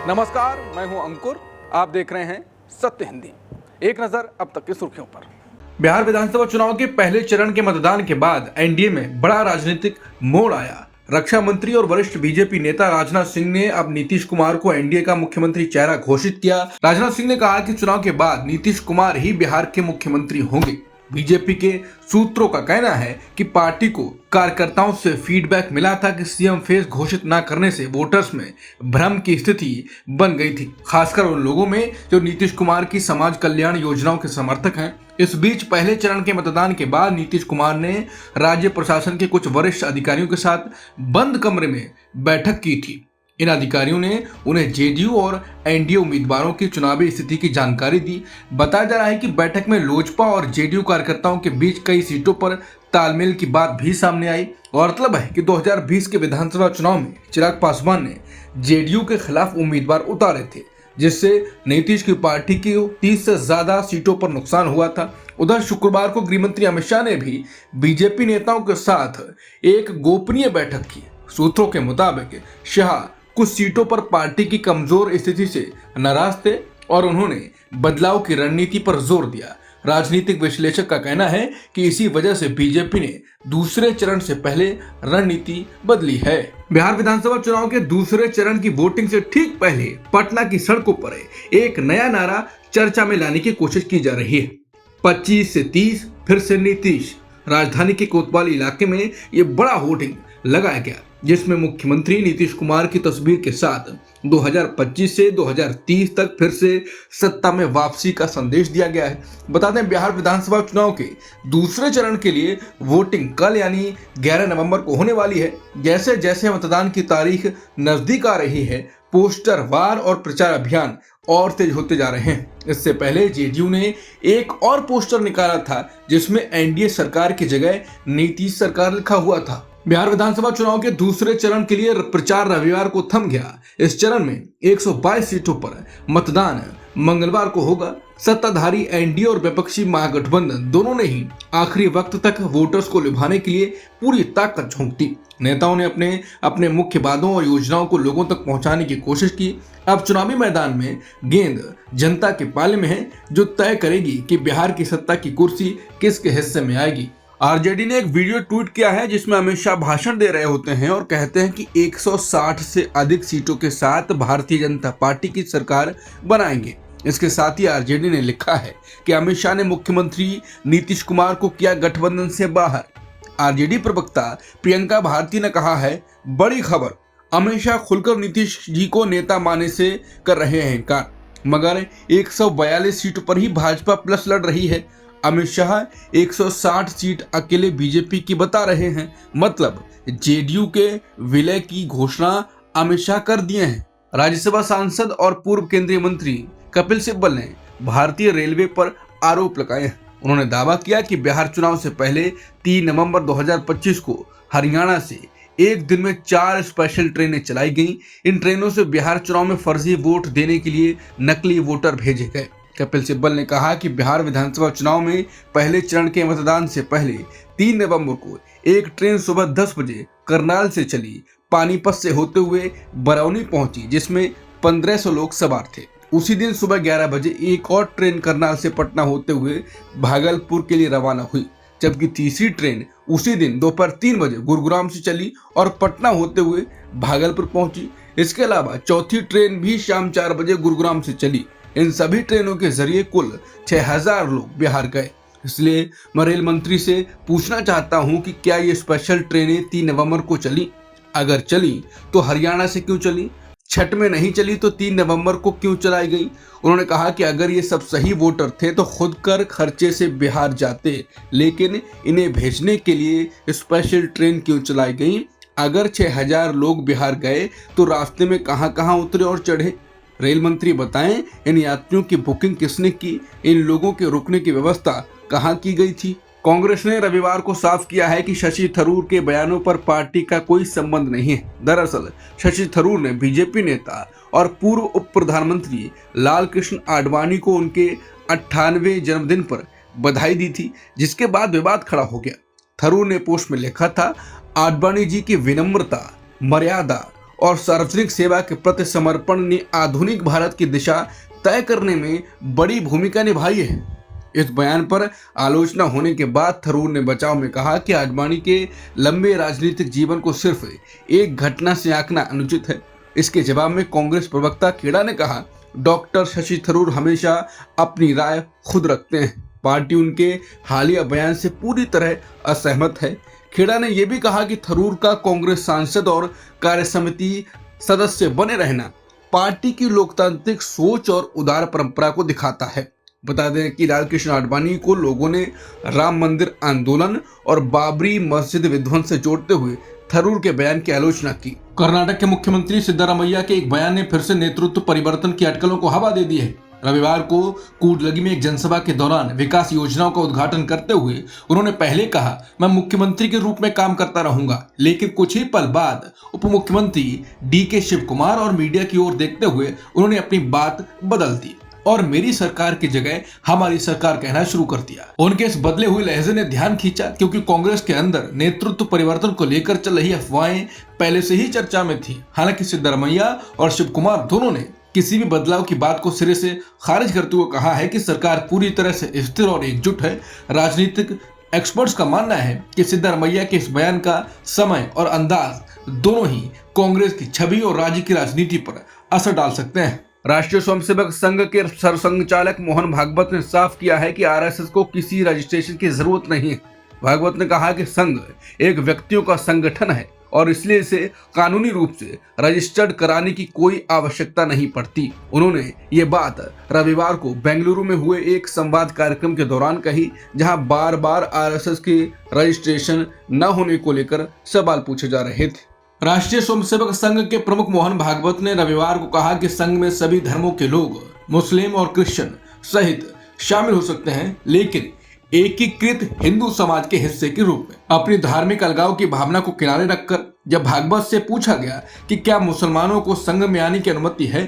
नमस्कार, मैं हूं अंकुर। आप देख रहे हैं सत्य हिंदी। एक नजर अब तक की सुर्खियों पर। बिहार विधानसभा चुनाव के पहले चरण के मतदान के बाद एनडीए में बड़ा राजनीतिक मोड़ आया। रक्षा मंत्री और वरिष्ठ बीजेपी नेता राजनाथ सिंह ने अब नीतीश कुमार को एनडीए का मुख्यमंत्री चेहरा घोषित किया। राजनाथ सिंह ने कहा कि चुनाव के बाद नीतीश कुमार ही बिहार के मुख्यमंत्री होंगे। बीजेपी के सूत्रों का कहना है कि पार्टी को कार्यकर्ताओं से फीडबैक मिला था कि सीएम फेस घोषित न करने से वोटर्स में भ्रम की स्थिति बन गई थी, खासकर उन लोगों में जो नीतीश कुमार की समाज कल्याण योजनाओं के समर्थक हैं। इस बीच पहले चरण के मतदान के बाद नीतीश कुमार ने राज्य प्रशासन के कुछ वरिष्ठ अधिकारियों के साथ बंद कमरे में बैठक की थी। इन अधिकारियों ने उन्हें जेडीयू और एनडीए उम्मीदवारों की चुनावी स्थिति की जानकारी दी। बताया जा रहा है कि बैठक में लोजपा और जेडीयू कार्यकर्ताओं के बीच कई सीटों पर तालमेल की बात भी सामने आई। गौरतलब है कि 2020 के विधानसभा चुनाव में चिराग पासवान ने जेडीयू के खिलाफ उम्मीदवार उतारे थे, जिससे नीतीश की पार्टी की 30 से ज्यादा सीटों पर नुकसान हुआ था। उधर शुक्रवार को गृहमंत्री अमित शाह ने भी बीजेपी नेताओं के साथ एक गोपनीय बैठक की। सूत्रों के मुताबिक शाह कुछ सीटों पर पार्टी की कमजोर स्थिति से नाराज थे और उन्होंने बदलाव की रणनीति पर जोर दिया। राजनीतिक विश्लेषक का कहना है कि इसी वजह से बीजेपी ने दूसरे चरण से पहले रणनीति बदली है। बिहार विधानसभा चुनाव के दूसरे चरण की वोटिंग से ठीक पहले पटना की सड़कों पर एक नया नारा चर्चा में लाने की कोशिश की जा रही है। 25 से 30 फिर से नीतीश। राजधानी के कोतवाली इलाके में ये बड़ा होर्डिंग लगाया गया, जिसमें मुख्यमंत्री नीतीश कुमार की तस्वीर के साथ 2025 से 2030 तक फिर से सत्ता में वापसी का संदेश दिया गया है। बता दें, बिहार विधानसभा चुनाव के दूसरे चरण के लिए वोटिंग कल यानी 11 नवंबर को होने वाली है। जैसे जैसे मतदान की तारीख नजदीक आ रही है, पोस्टर वार और प्रचार अभियान और तेज होते जा रहे हैं। इससे पहले जेडीयू ने एक और पोस्टर निकाला था, जिसमें एनडीए सरकार की जगह नीतीश सरकार लिखा हुआ था। बिहार विधानसभा चुनाव के दूसरे चरण के लिए प्रचार रविवार को थम गया। इस चरण में 122 सीटों पर मतदान मंगलवार को होगा। सत्ताधारी एनडीए और विपक्षी महागठबंधन दोनों ने ही आखिरी वक्त तक वोटर्स को लुभाने के लिए पूरी ताकत झोंक दी। नेताओं ने अपने अपने मुख्य वादों और योजनाओं को लोगों तक पहुंचाने की कोशिश की। अब चुनावी मैदान में गेंद जनता के पाले में है, जो तय करेगी कि बिहार की सत्ता की कुर्सी किसके हिस्से में आएगी। आरजेडी ने एक वीडियो ट्वीट किया है, जिसमें अमित शाह भाषण दे रहे होते हैं और कहते हैं कि 160 से अधिक सीटों के साथ भारतीय जनता पार्टी की सरकार बनाएंगे। इसके साथ ही आरजेडी ने लिखा है कि अमित शाह ने मुख्यमंत्री नीतीश कुमार को किया गठबंधन से बाहर। आरजेडी प्रवक्ता प्रियंका भारती ने कहा है, बड़ी खबर, अमित शाह खुलकर नीतीश जी को नेता मानने से कर रहे हैं इनकार, मगर 142 सीटों पर ही भाजपा प्लस लड़ रही है। अमित शाह 160 सीट अकेले बीजेपी की बता रहे हैं, मतलब जेडीयू के विलय की घोषणा अमित शाह कर दिए हैं। राज्यसभा सांसद और पूर्व केंद्रीय मंत्री कपिल सिब्बल ने भारतीय रेलवे पर आरोप लगाए हैं। उन्होंने दावा किया कि बिहार चुनाव से पहले 3 नवंबर 2025 को हरियाणा से एक दिन में 4 स्पेशल ट्रेनें चलाई गईं। इन ट्रेनों से बिहार चुनाव में फर्जी वोट देने के लिए नकली वोटर भेजे गए। कपिल सिब्बल ने कहा कि बिहार विधानसभा चुनाव में पहले चरण के मतदान से पहले 3 नवंबर को एक ट्रेन सुबह 10 बजे करनाल से चली, पानीपत से होते हुए बरौनी पहुंची, जिसमें 1500 लोग सवार थे। उसी दिन सुबह 11 बजे एक और ट्रेन करनाल से पटना होते हुए भागलपुर के लिए रवाना हुई, जबकि तीसरी ट्रेन उसी दिन दोपहर 3 बजे गुरुग्राम से चली और पटना होते हुए भागलपुर पहुंची। इसके अलावा चौथी ट्रेन भी शाम 4 बजे गुरुग्राम से चली। इन सभी ट्रेनों के जरिए कुल 6000 लोग बिहार गए। इसलिए मैं रेल मंत्री से पूछना चाहता हूं कि क्या ये स्पेशल ट्रेनें 3 नवंबर को चली? अगर चली तो हरियाणा से क्यों चली? छठ में नहीं चली तो 3 नवंबर को क्यों चलाई गई? उन्होंने कहा कि अगर ये सब सही वोटर थे तो खुद कर खर्चे से बिहार जाते, लेकिन इन्हें भेजने के लिए स्पेशल ट्रेन क्यों चलाई गई? अगर 6000 लोग बिहार गए तो रास्ते में कहां उतरे और चढ़े? रेल मंत्री बताएं, इन यात्रियों की बुकिंग किसने की? इन लोगों के रुकने की व्यवस्था कहां की गई थी? कांग्रेस ने रविवार को साफ किया है कि शशि थरूर के बयानों पर पार्टी का कोई संबंध नहीं है। दरअसल शशि थरूर ने बीजेपी नेता और पूर्व उप प्रधानमंत्री लाल कृष्ण आडवाणी को उनके 98वें जन्मदिन पर बधाई दी थी, जिसके बाद विवाद खड़ा हो गया। थरूर ने पोस्ट में लिखा था, आडवाणी जी की विनम्रता, मर्यादा और सार्वजनिक सेवा के प्रति समर्पण ने आधुनिक भारत की दिशा तय करने में बड़ी भूमिका निभाई है। इस बयान पर आलोचना होने के बाद थरूर ने बचाव में कहा कि आडवाणी के लंबे राजनीतिक जीवन को सिर्फ एक घटना से आंकना अनुचित है। इसके जवाब में कांग्रेस प्रवक्ता खेड़ा ने कहा, डॉक्टर शशि थरूर हमेशा अपनी राय खुद रखते हैं। पार्टी उनके हालिया बयान से पूरी तरह असहमत है। खेड़ा ने यह भी कहा कि थरूर का कांग्रेस सांसद और कार्यसमिति सदस्य बने रहना पार्टी की लोकतांत्रिक सोच और उदार परंपरा को दिखाता है। बता दें कि लालकृष्ण आडवाणी को लोगों ने राम मंदिर आंदोलन और बाबरी मस्जिद विध्वंस से जोड़ते हुए थरूर के बयान की आलोचना की। कर्नाटक के मुख्यमंत्री सिद्धारमैया के एक बयान ने फिर से नेतृत्व परिवर्तन की अटकलों को हवा दे दी है। रविवार को कूडलगी में एक जनसभा के दौरान विकास योजनाओं का उद्घाटन करते हुए उन्होंने पहले कहा, मैं मुख्यमंत्री के रूप में काम करता रहूंगा, लेकिन कुछ ही पल बाद उप मुख्यमंत्री डीके शिव कुमार और मीडिया की ओर देखते हुए उन्होंने अपनी बात बदल दी और मेरी सरकार की जगह हमारी सरकार कहना शुरू कर दिया। उनके इस बदले हुए लहजे ने ध्यान खींचा क्योंकि कांग्रेस के अंदर नेतृत्व परिवर्तन को लेकर चल रही अफवाहें पहले से ही चर्चा में थी। हालांकि सिद्धारमैया और शिव कुमार दोनों ने किसी भी बदलाव की बात को सिरे से खारिज करते हुए कहा है कि सरकार पूरी तरह से स्थिर और एकजुट है। राजनीतिक एक्सपर्ट्स का मानना है कि सिद्धारमैया के इस बयान का समय और अंदाज दोनों ही कांग्रेस की छवि और राज्य की राजनीति पर असर डाल सकते हैं। राष्ट्रीय स्वयंसेवक संघ के सरसंघचालक मोहन भागवत ने साफ किया है कि आरएसएस को किसी रजिस्ट्रेशन की जरूरत नहीं है। भागवत ने कहा कि संघ एक व्यक्तियों का संगठन है और इसलिए इसे कानूनी रूप से रजिस्टर्ड कराने की कोई आवश्यकता नहीं पड़ती। उन्होंने ये बात रविवार को बेंगलुरु में हुए एक संवाद कार्यक्रम के दौरान कही, जहां बार बार आरएसएस के रजिस्ट्रेशन न होने को लेकर सवाल पूछे जा रहे थे। राष्ट्रीय स्वयंसेवक संघ के प्रमुख मोहन भागवत ने रविवार को कहा कि संघ में सभी धर्मों के लोग मुस्लिम और क्रिश्चियन सहित शामिल हो सकते हैं, लेकिन एकीकृत हिंदू समाज के हिस्से के रूप में। अपनी धार्मिक अलगाव की भावना को किनारे रखकर जब भागवत से पूछा गया कि क्या मुसलमानों को संघ में आने की अनुमति है,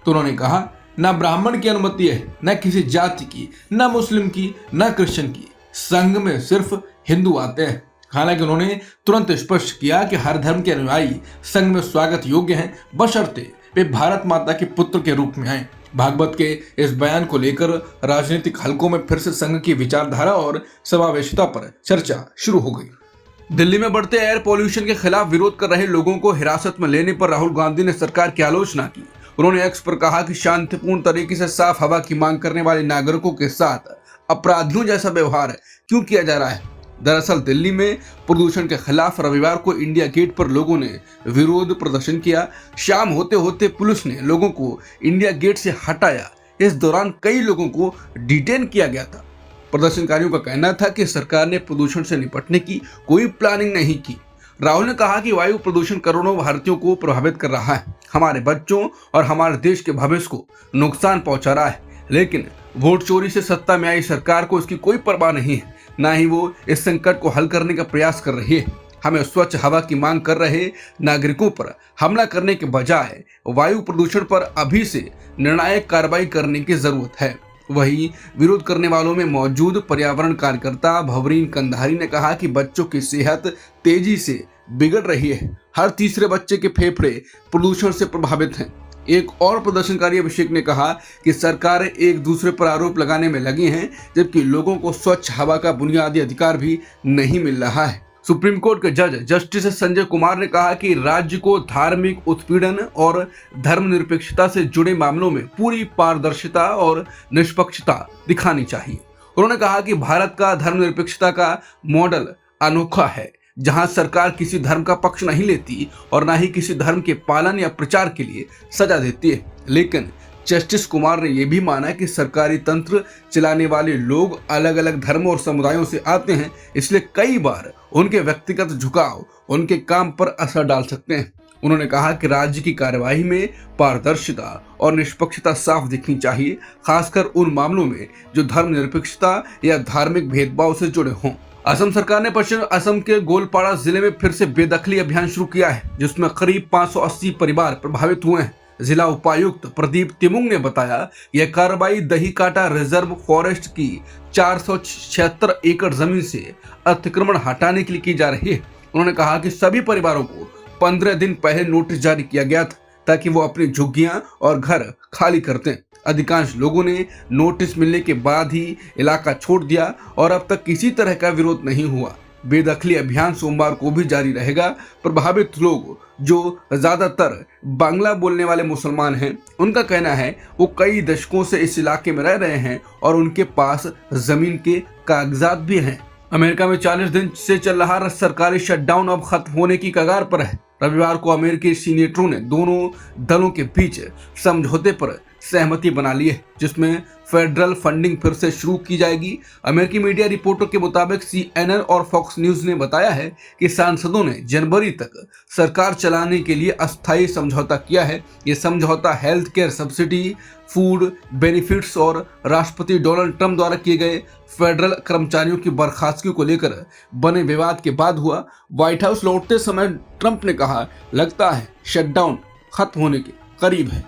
तो उन्होंने कहा, न ब्राह्मण की अनुमति है, न किसी जाति की, न मुस्लिम की, न क्रिश्चियन की। संघ में सिर्फ हिंदू आते हैं। हालांकि उन्होंने तुरंत स्पष्ट किया कि हर धर्म के अनुयायी संघ में स्वागत योग्य हैं, बशर्ते वे भारत माता के पुत्र के रूप में आए। भागवत के इस बयान को लेकर राजनीतिक हलकों में फिर से संघ की विचारधारा और समावेशिता पर चर्चा शुरू हो गई। दिल्ली में बढ़ते एयर पोल्यूशन के खिलाफ विरोध कर रहे लोगों को हिरासत में लेने पर राहुल गांधी ने सरकार की आलोचना की। उन्होंने एक्स पर कहा कि शांतिपूर्ण तरीके से साफ हवा की मांग करने वाले नागरिकों के साथ अपराधियों जैसा व्यवहार क्यों किया जा रहा है। दरअसल दिल्ली में प्रदूषण के खिलाफ रविवार को इंडिया गेट पर लोगों ने विरोध प्रदर्शन किया। शाम होते होते पुलिस ने लोगों को इंडिया गेट से हटाया। इस दौरान कई लोगों को डिटेन किया गया था। प्रदर्शनकारियों का कहना था कि सरकार ने प्रदूषण से निपटने की कोई प्लानिंग नहीं की। राहुल ने कहा कि वायु प्रदूषण करोड़ों भारतीयों को प्रभावित कर रहा है, हमारे बच्चों और हमारे देश के भविष्य को नुकसान पहुंचा रहा है, लेकिन वोट चोरी से सत्ता में आई सरकार को इसकी कोई परवाह नहीं है, ना ही वो इस संकट को हल करने का प्रयास कर रही है। हमें स्वच्छ हवा की मांग कर रहे नागरिकों पर हमला करने के बजाय वायु प्रदूषण पर अभी से निर्णायक कार्रवाई करने की जरूरत है। वहीं विरोध करने वालों में मौजूद पर्यावरण कार्यकर्ता भवरीन कंधारी ने कहा कि बच्चों की सेहत तेजी से बिगड़ रही है। हर तीसरे बच्चे के फेफड़े प्रदूषण से प्रभावित हैं। एक और प्रदर्शनकारी अभिषेक ने कहा कि सरकारें एक दूसरे पर आरोप लगाने में लगी हैं, जबकि लोगों को स्वच्छ हवा का बुनियादी अधिकार भी नहीं मिल रहा है। सुप्रीम कोर्ट के जज जस्टिस संजय कुमार ने कहा कि राज्य को धार्मिक उत्पीड़न और धर्मनिरपेक्षता से जुड़े मामलों में पूरी पारदर्शिता और निष्पक्षता दिखानी चाहिए। उन्होंने कहा कि भारत का धर्मनिरपेक्षता का मॉडल अनोखा है, जहां सरकार किसी धर्म का पक्ष नहीं लेती और ना ही किसी धर्म के पालन या प्रचार के लिए सजा देती है। लेकिन जस्टिस कुमार ने यह भी माना कि सरकारी तंत्र चलाने वाले लोग अलग अलग धर्मों और समुदायों से आते हैं, इसलिए कई बार उनके व्यक्तिगत झुकाव उनके काम पर असर डाल सकते हैं। उन्होंने कहा कि राज्य की कार्यवाही में पारदर्शिता और निष्पक्षता साफ दिखनी चाहिए, खासकर उन मामलों में जो धर्मनिरपेक्षता या धार्मिक भेदभाव से जुड़े हों। असम सरकार ने पश्चिम असम के गोलपाड़ा जिले में फिर से बेदखली अभियान शुरू किया है, जिसमें करीब 580 परिवार प्रभावित हुए हैं। जिला उपायुक्त प्रदीप तिमुंग ने बताया, यह कार्रवाई दहीकाटा रिजर्व फॉरेस्ट की 476 एकड़ जमीन से अतिक्रमण हटाने के लिए की जा रही है। उन्होंने कहा कि सभी परिवारों को 15 दिन पहले नोटिस जारी किया गया था ताकि वो अपनी झुग्गियां और घर खाली कर दें। अधिकांश लोगों ने नोटिस मिलने के बाद ही इलाका छोड़ दिया और अब तक किसी तरह का विरोध नहीं हुआ। बेदखली अभियान सोमवार को भी जारी रहेगा। प्रभावित लोग, जो ज्यादातर बांग्ला बोलने वाले मुसलमान हैं, उनका कहना है वो कई दशकों से इस इलाके में रह रहे हैं और उनके पास जमीन के कागजात भी हैं। अमेरिका में 40 दिन से चल रहा सरकारी शटडाउन अब खत्म होने की कगार पर है। रविवार को अमेरिकी सीनेटरों ने दोनों दलों के बीच समझौते पर सहमति बना ली है, जिसमें फेडरल फंडिंग फिर से शुरू की जाएगी। अमेरिकी मीडिया रिपोर्टों के मुताबिक CNN और फॉक्स न्यूज ने बताया है कि सांसदों ने जनवरी तक सरकार चलाने के लिए अस्थायी समझौता किया है। ये समझौता health care subsidy, food benefits और राष्ट्रपति डोनाल्ड ट्रंप द्वारा किए गए फेडरल कर्मचारियों की बर्खास्तगी को लेकर बने विवाद के बाद हुआ। व्हाइट हाउस लौटते समय ट्रंप ने कहा, लगता है शटडाउन खत्म होने के करीब है।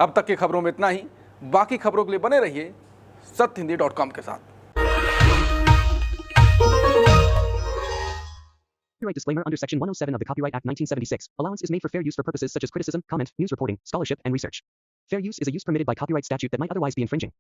अब तक की खबरों में इतना ही। बाकी खबरों के लिए बने रहिए सत्यहिंदी.com के साथ। Copyright disclaimer under Section 107 of the Copyright Act 1976. Allowance is made for fair use for purposes such as criticism, comment, news reporting, scholarship, and research. Fair use is a use permitted by copyright statute that might otherwise be infringing.